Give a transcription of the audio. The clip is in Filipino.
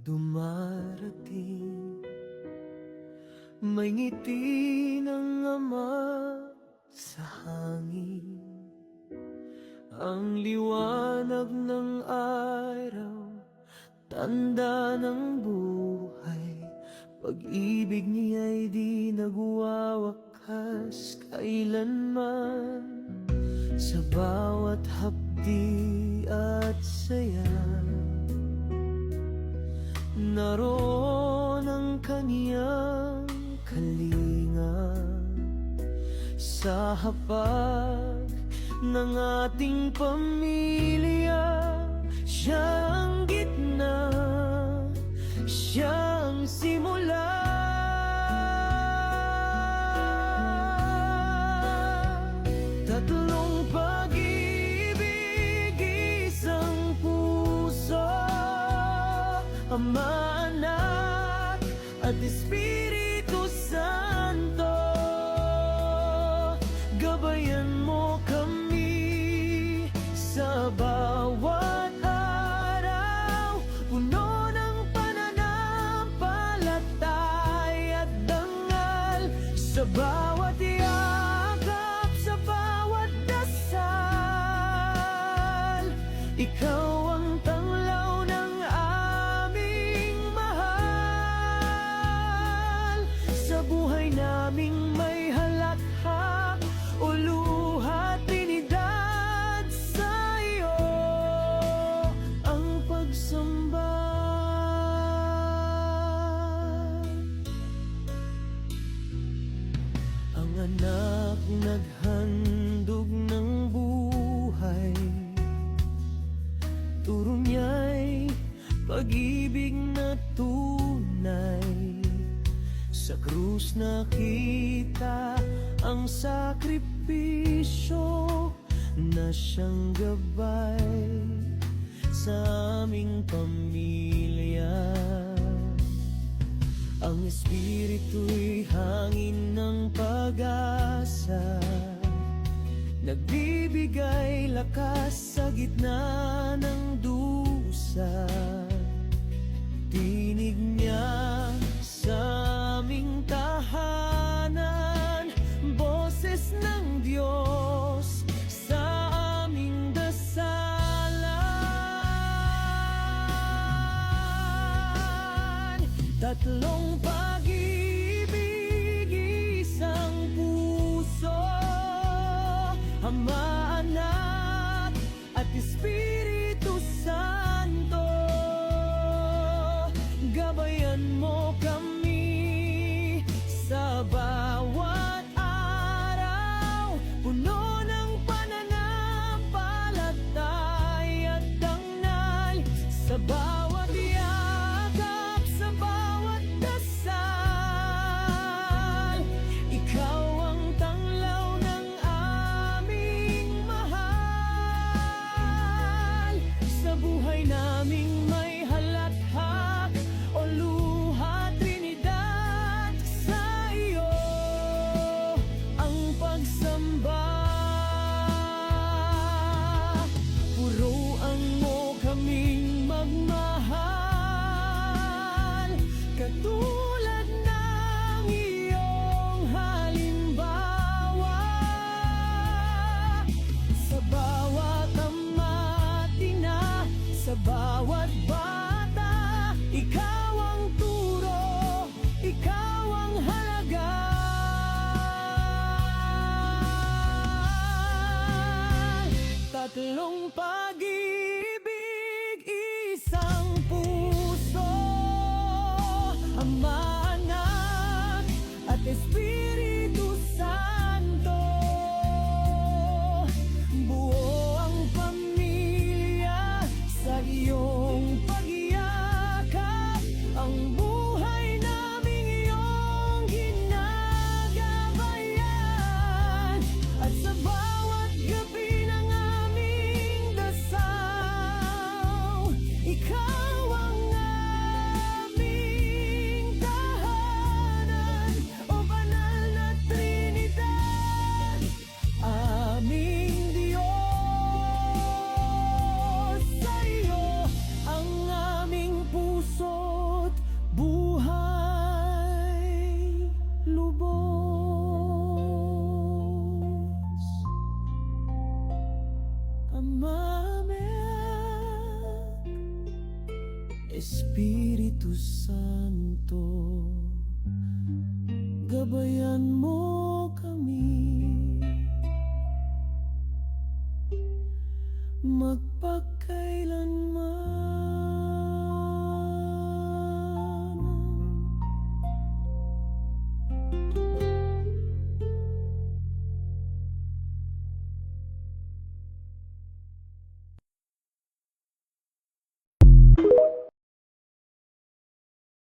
dumarating. May ngiti ng Ama sa hangin, ang liwanag ng araw, tanda ng buhay. Pag-ibig niya'y di nagwawakas kailanman. Sa bawat hapdi at saya, naroon ang kaniyang kalinga. Sa hapag ng ating pamilya, siya ang gitna, siya ang simula. Tatlong pag-ibig, isang puso, Ama, Anak at Espiritu Santo. Gabayan mo kami sa bawat araw, puno ng pananampalataya at dangal. Sa bawat yakap, sa bawat dasal, ikaw ang tanglaw ng aming mahal. Sa buhay naming may halakhak o luha, Trinidad, sa iyo ang pagsamba. Ang anak naghandog ng buhay, turo niya'y pag-ibig na tunay. Sa krus nakita ang sakripisyo na siyang gabay sa aming pamilya. Ang Espiritu'y hangin ng pag-asa, nagbibigay lakas sa gitna ng dusa. Tinig niya sa aming tahanan, boses ng Diyos sa aming dasalan. Tatlong pag-ibig, isang puso, Ama, Anak at Espiritu Santo. Gabayan mo kami sa bawat araw, puno ng pananampalataya at dangal. Sa bawat yakap, sa bawat dasal, ikaw ang tanglaw ng aming mahal. Sa buhay naming may halakhak o luha, Trinidad, sa iyo ang pagsamba. Puruan mo kaming magmahal, katulad ng iyong halimbawa. Sa bawat ama at ina, sa bawat bata, ikaw ang turo, ikaw ang halaga. Tatlong pag-ibig, isang puso, Ama, Anak at Espiritu Santo. Buo ang pamilya sa iyong pagyakap, ang buhay naming iyong ginagabayan. At sa bawat gabi ng aming dasal, ikaw ang aming tahanan. O banal na Espiritu Santo, gabayan mo kami, magpakailanman